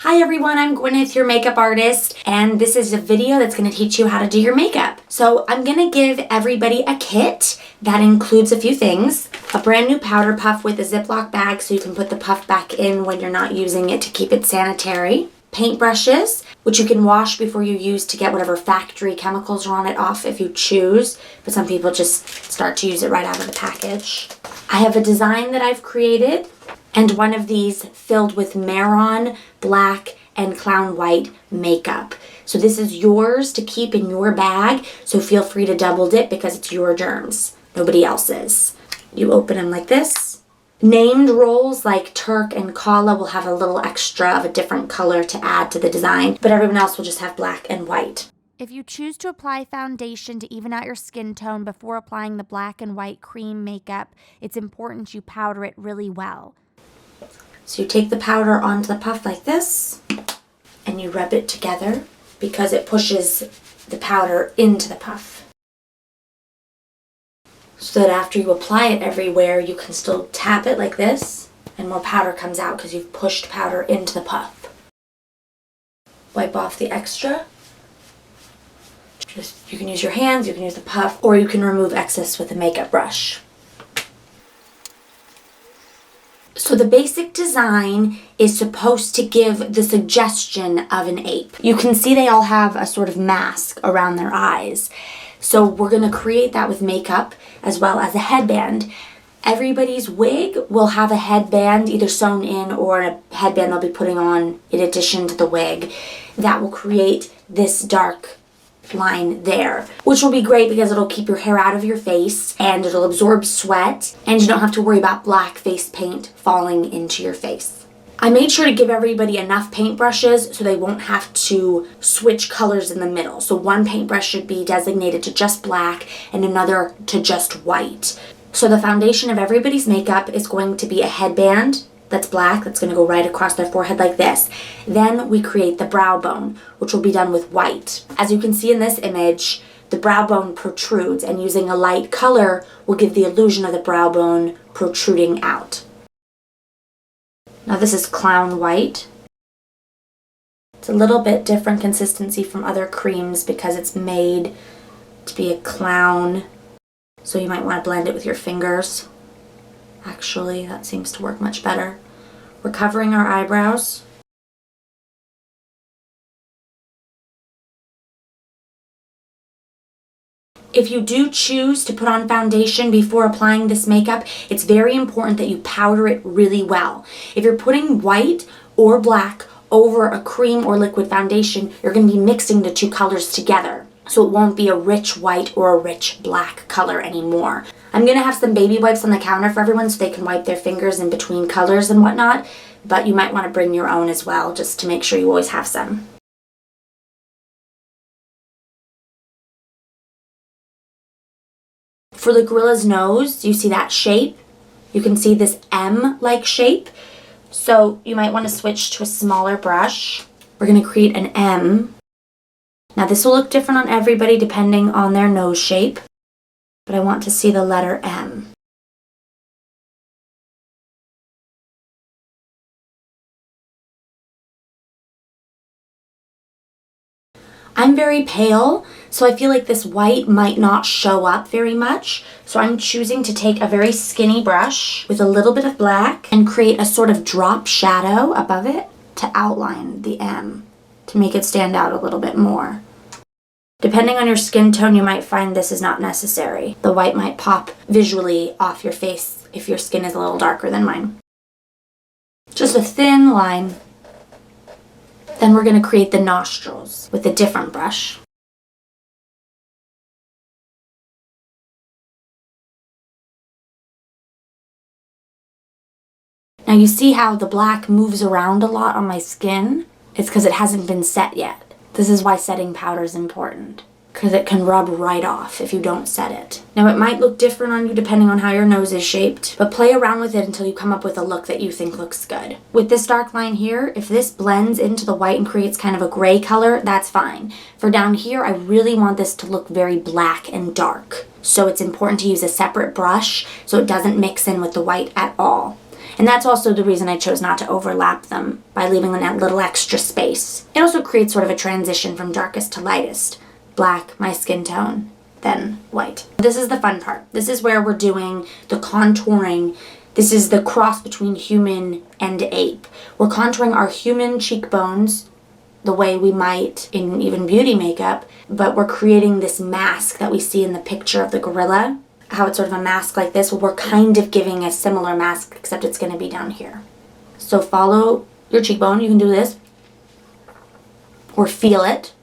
Hi everyone, I'm Gwyneth, your makeup artist, and this is a video that's going to teach you how to do your makeup. So I'm going to give everybody a kit that includes a few things. A brand new powder puff with a Ziploc bag so you can put the puff back in when you're not using it to keep it sanitary. Paintbrushes, which you can wash before you use to get whatever factory chemicals are on it off if you choose, but some people just start to use it right out of the package. I have a design that I've created, and one of these filled with Marron, black, and clown white makeup. So this is yours to keep in your bag, so feel free to double dip because it's your germs, nobody else's. You open them like this. Named rolls like Turk and Kala will have a little extra of a different color to add to the design, but everyone else will just have black and white. If you choose to apply foundation to even out your skin tone before applying the black and white cream makeup, it's important you powder it really well. So you take the powder onto the puff like this, and you rub it together because it pushes the powder into the puff. So that after you apply it everywhere, you can still tap it like this, and more powder comes out because you've pushed powder into the puff. Wipe off the extra. You can use your hands, you can use the puff, or you can remove excess with a makeup brush. So the basic design is supposed to give the suggestion of an ape. You can see they all have a sort of mask around their eyes. So we're going to create that with makeup as well as a headband. Everybody's wig will have a headband either sewn in or a headband they'll be putting on in addition to the wig that will create this dark line there, which will be great because it'll keep your hair out of your face and it'll absorb sweat and you don't have to worry about black face paint falling into your face. I made sure to give everybody enough paintbrushes so they won't have to switch colors in the middle. So one paintbrush should be designated to just black and another to just white. So the foundation of everybody's makeup is going to be a headband that's black, that's going to go right across their forehead like this. Then we create the brow bone, which will be done with white. As you can see in this image, the brow bone protrudes, and using a light color will give the illusion of the brow bone protruding out. Now this is clown white. It's a little bit different consistency from other creams because it's made to be a clown, so you might want to blend it with your fingers. Actually, that seems to work much better. We're covering our eyebrows. If you do choose to put on foundation before applying this makeup, it's very important that you powder it really well. If you're putting white or black over a cream or liquid foundation, you're going to be mixing the two colors together. So it won't be a rich white or a rich black color anymore. I'm going to have some baby wipes on the counter for everyone so they can wipe their fingers in between colors and whatnot, but you might want to bring your own as well just to make sure you always have some. For the gorilla's nose, you see that shape? You can see this M-like shape. So you might want to switch to a smaller brush. We're going to create an M. Now this will look different on everybody depending on their nose shape, but I want to see the letter M. I'm very pale, so I feel like this white might not show up very much, so I'm choosing to take a very skinny brush with a little bit of black and create a sort of drop shadow above it to outline the M, to make it stand out a little bit more. Depending on your skin tone, you might find this is not necessary. The white might pop visually off your face if your skin is a little darker than mine. Just a thin line. Then we're going to create the nostrils with a different brush. Now you see how the black moves around a lot on my skin? It's because it hasn't been set yet. This is why setting powder is important, because it can rub right off if you don't set it. Now it might look different on you depending on how your nose is shaped, but play around with it until you come up with a look that you think looks good. With this dark line here, if this blends into the white and creates kind of a gray color, that's fine. For down here, I really want this to look very black and dark. So it's important to use a separate brush so it doesn't mix in with the white at all. And that's also the reason I chose not to overlap them by leaving them that little extra space. It also creates sort of a transition from darkest to lightest. Black, my skin tone, then white. This is the fun part. This is where we're doing the contouring. This is the cross between human and ape. We're contouring our human cheekbones the way we might in even beauty makeup, but we're creating this mask that we see in the picture of the gorilla. How it's sort of a mask like this. Well, we're kind of giving a similar mask, except it's going to be down here. So follow your cheekbone. You can do this. Or feel it.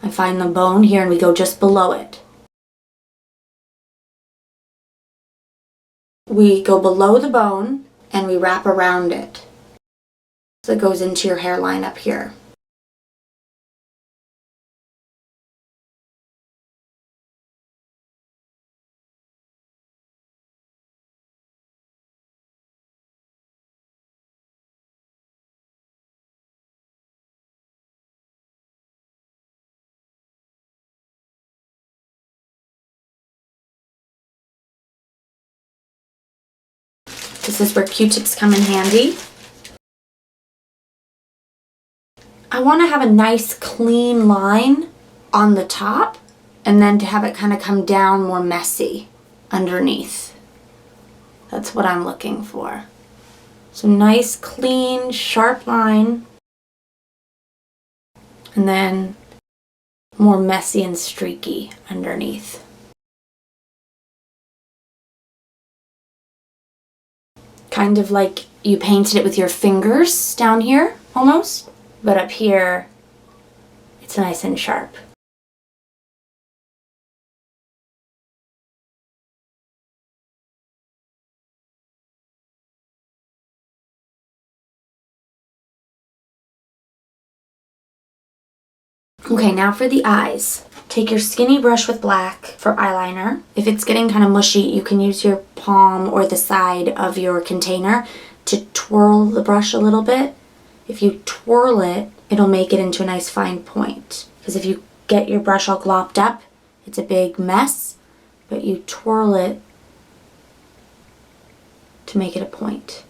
I find the bone here and we go just below it. We go below the bone and we wrap around it. So it goes into your hairline up here. This is where Q-tips come in handy. I want to have a nice clean line on the top and then to have it kind of come down more messy underneath. That's what I'm looking for. So nice, clean, sharp line and then more messy and streaky underneath. Kind of like you painted it with your fingers down here, almost. But up here, it's nice and sharp. Okay, now for the eyes. Take your skinny brush with black for eyeliner. If it's getting kind of mushy, you can use your palm or the side of your container to twirl the brush a little bit. If you twirl it, it'll make it into a nice fine point. Because if you get your brush all glopped up, it's a big mess. But you twirl it to make it a point.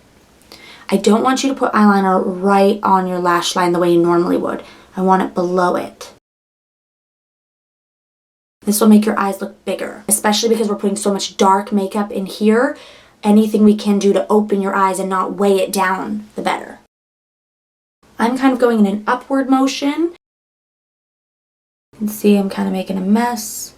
I don't want you to put eyeliner right on your lash line the way you normally would. I want it below it. This will make your eyes look bigger, especially because we're putting so much dark makeup in here. Anything we can do to open your eyes and not weigh it down, the better. I'm kind of going in an upward motion. You can see I'm kind of making a mess.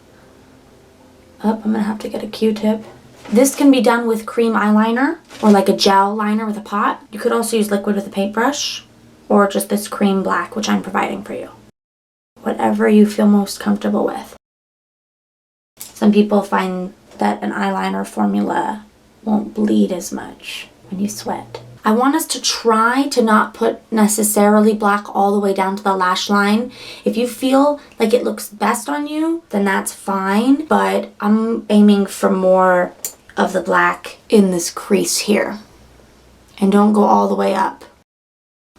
Oh, I'm gonna have to get a Q-tip. This can be done with cream eyeliner or like a gel liner with a pot. You could also use liquid with a paintbrush or just this cream black, which I'm providing for you. Whatever you feel most comfortable with. Some people find that an eyeliner formula won't bleed as much when you sweat. I want us to try to not put necessarily black all the way down to the lash line. If you feel like it looks best on you, then that's fine, but I'm aiming for more of the black in this crease here. And don't go all the way up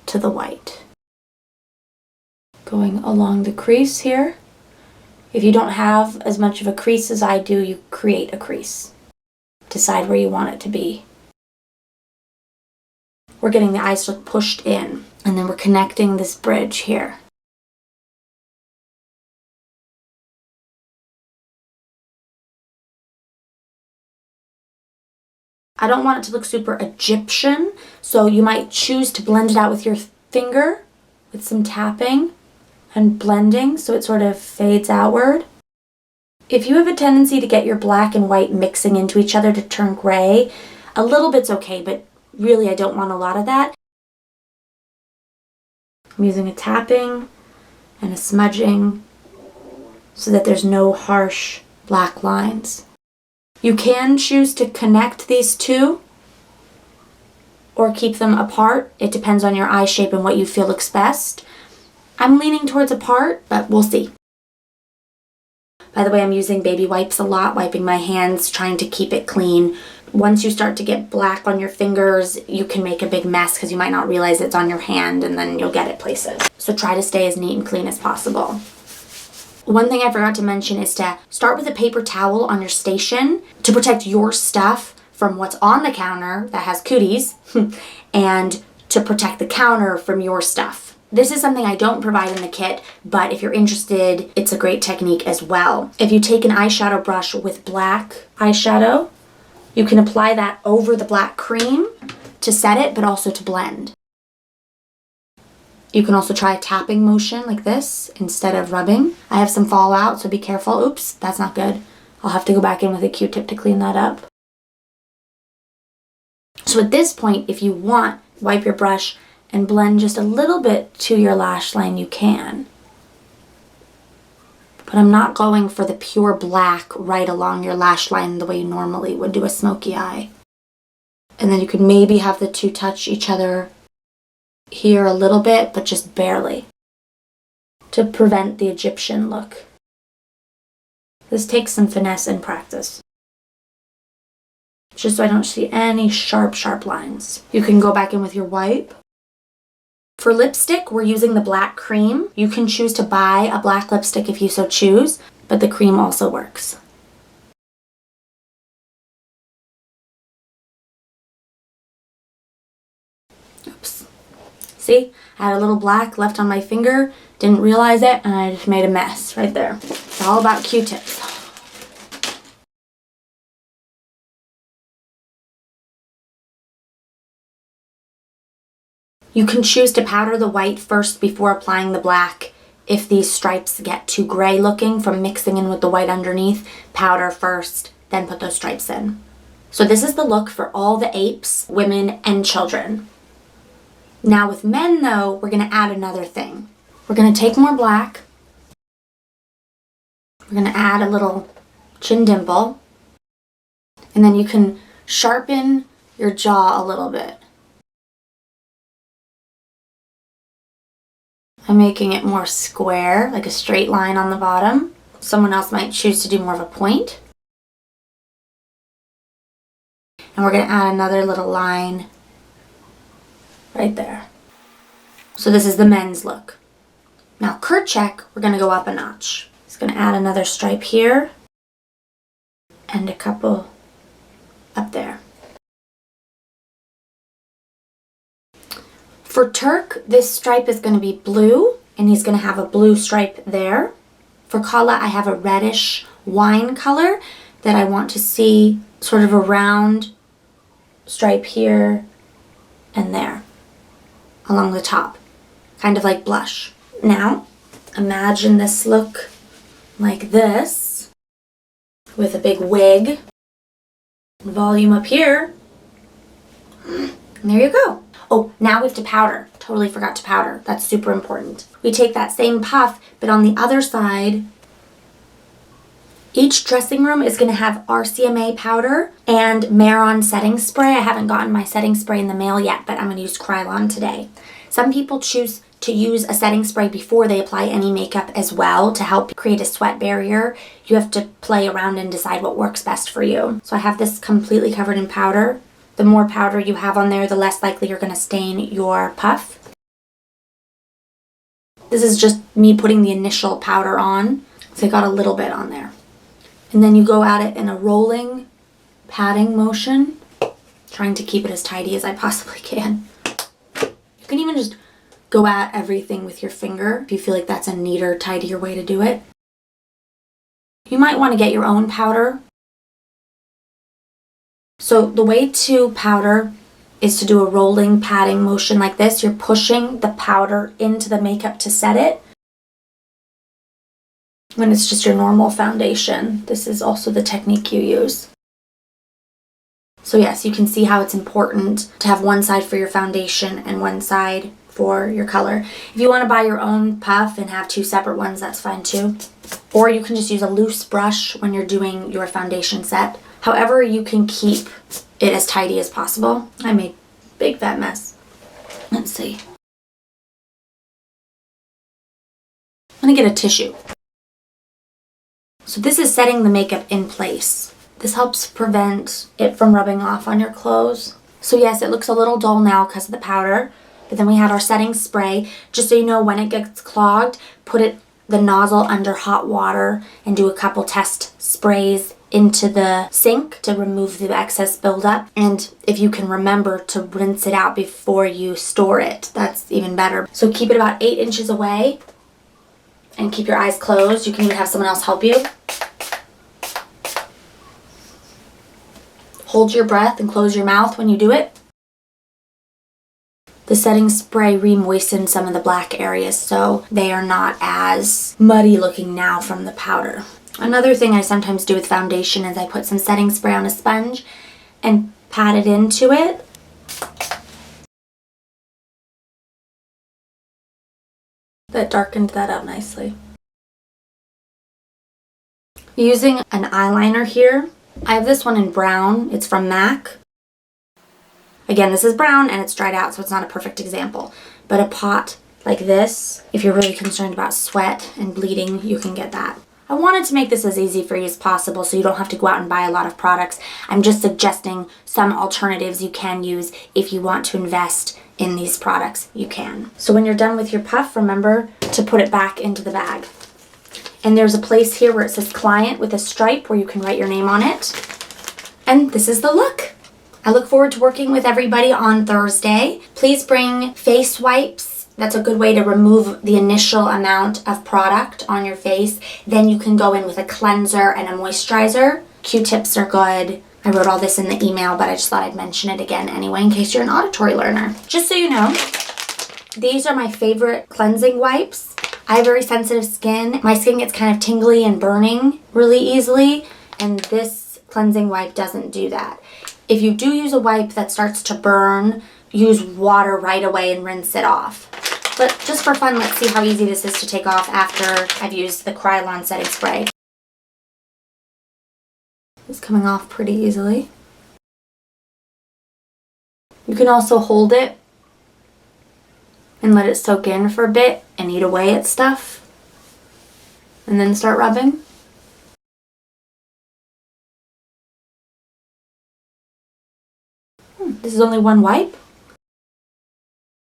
to the white. Going along the crease here. If you don't have as much of a crease as I do, you create a crease. Decide where you want it to be. We're getting the eyes to look pushed in, and then we're connecting this bridge here. I don't want it to look super Egyptian, so you might choose to blend it out with your finger with some tapping and blending so it sort of fades outward. If you have a tendency to get your black and white mixing into each other to turn gray, a little bit's okay, but really I don't want a lot of that. I'm using a tapping and a smudging so that there's no harsh black lines. You can choose to connect these two or keep them apart. It depends on your eye shape and what you feel looks best. I'm leaning towards apart, but we'll see. By the way, I'm using baby wipes a lot, wiping my hands, trying to keep it clean. Once you start to get black on your fingers, you can make a big mess because you might not realize it's on your hand and then you'll get it places. So try to stay as neat and clean as possible. One thing I forgot to mention is to start with a paper towel on your station to protect your stuff from what's on the counter that has cooties and to protect the counter from your stuff. This is something I don't provide in the kit, but if you're interested, it's a great technique as well. If you take an eyeshadow brush with black eyeshadow, you can apply that over the black cream to set it, but also to blend. You can also try a tapping motion like this instead of rubbing. I have some fallout, so be careful. Oops, that's not good. I'll have to go back in with a Q-tip to clean that up. So at this point, if you want, wipe your brush and blend just a little bit to your lash line, you can. But I'm not going for the pure black right along your lash line the way you normally would do a smoky eye. And then you could maybe have the two touch each other here a little bit, but just barely, to prevent the Egyptian look. This takes some finesse and practice. Just so I don't see any sharp lines. You can go back in with your wipe. For lipstick, we're using the black cream. You can choose to buy a black lipstick if you so choose, but the cream also works. Oops. See, I had a little black left on my finger, didn't realize it, and I just made a mess right there. It's all about Q-tips. You can choose to powder the white first before applying the black. If these stripes get too gray looking from mixing in with the white underneath, powder first, then put those stripes in. So this is the look for all the apes, women, and children. Now with men though, we're gonna add another thing. We're gonna take more black. We're gonna add a little chin dimple. And then you can sharpen your jaw a little bit. I'm making it more square, like a straight line on the bottom. Someone else might choose to do more of a point. And we're gonna add another little line right there. So this is the men's look. Now Kerchak, we're gonna go up a notch. Just gonna add another stripe here and a couple up there. For Turk, this stripe is gonna be blue and he's gonna have a blue stripe there. For Kala, I have a reddish wine color that I want to see sort of a round stripe here and there along the top, kind of like blush. Now, imagine this look like this with a big wig, volume up here, and there you go. Oh, now we have to powder. Totally forgot to powder. That's super important. We take that same puff, but on the other side, each dressing room is going to have RCMA powder and Maron setting spray. I haven't gotten my setting spray in the mail yet, but I'm going to use Krylon today. Some people choose to use a setting spray before they apply any makeup as well to help create a sweat barrier. You have to play around and decide what works best for you. So I have this completely covered in powder. The more powder you have on there, the less likely you're going to stain your puff. This is just me putting the initial powder on, so I got a little bit on there. And then you go at it in a rolling, patting motion, trying to keep it as tidy as I possibly can. You can even just go at everything with your finger if you feel like that's a neater, tidier way to do it. You might want to get your own powder. So the way to powder is to do a rolling patting motion like this. You're pushing the powder into the makeup to set it. When it's just your normal foundation, this is also the technique you use. So yes, you can see how it's important to have one side for your foundation and one side for your color. If you want to buy your own puff and have two separate ones, that's fine too. Or you can just use a loose brush when you're doing your foundation set. However, you can keep it as tidy as possible. I made a big fat mess. Let's see. I'm gonna get a tissue. So this is setting the makeup in place. This helps prevent it from rubbing off on your clothes. So yes, it looks a little dull now because of the powder, but then we had our setting spray. Just so you know, when it gets clogged, put the nozzle under hot water and do a couple test sprays into the sink to remove the excess buildup. And if you can remember to rinse it out before you store it, that's even better. So keep it about 8 inches away and keep your eyes closed. You can even have someone else help you. Hold your breath and close your mouth when you do it. The setting spray re-moistens some of the black areas so they are not as muddy looking now from the powder. Another thing I sometimes do with foundation is I put some setting spray on a sponge and pat it into it. That darkened that up nicely. Using an eyeliner here, I have this one in brown. It's from MAC. Again, this is brown and it's dried out, so it's not a perfect example. But a pot like this, if you're really concerned about sweat and bleeding, you can get that. I wanted to make this as easy for you as possible so you don't have to go out and buy a lot of products. I'm just suggesting some alternatives you can use if you want to invest in these products. You can. So when you're done with your puff, remember to put it back into the bag. And there's a place here where it says client with a stripe where you can write your name on it. And this is the look. I look forward to working with everybody on Thursday. Please bring face wipes. That's a good way to remove the initial amount of product on your face. Then you can go in with a cleanser and a moisturizer. Q-tips are good. I wrote all this in the email, but I just thought I'd mention it again anyway in case you're an auditory learner. Just so you know, these are my favorite cleansing wipes. I have very sensitive skin. My skin gets kind of tingly and burning really easily, and this cleansing wipe doesn't do that. If you do use a wipe that starts to burn, use water right away and rinse it off. But just for fun, let's see how easy this is to take off after I've used the Krylon setting spray. It's coming off pretty easily. You can also hold it and let it soak in for a bit and eat away at stuff and then start rubbing. This is only one wipe.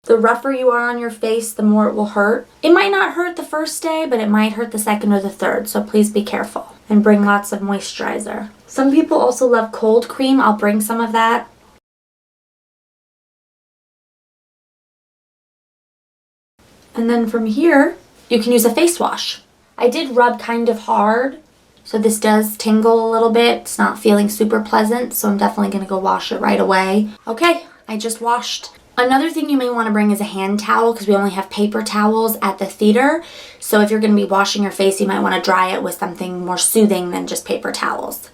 The rougher you are on your face, the more it will hurt. It might not hurt the first day, but it might hurt the second or the third, so please be careful. And bring lots of moisturizer. Some people also love cold cream. I'll bring some of that. And then from here, you can use a face wash. I did rub kind of hard, so this does tingle a little bit. It's not feeling super pleasant, so I'm definitely gonna go wash it right away. Okay, I just washed. Another thing you may want to bring is a hand towel because we only have paper towels at the theater. So if you're going to be washing your face, you might want to dry it with something more soothing than just paper towels.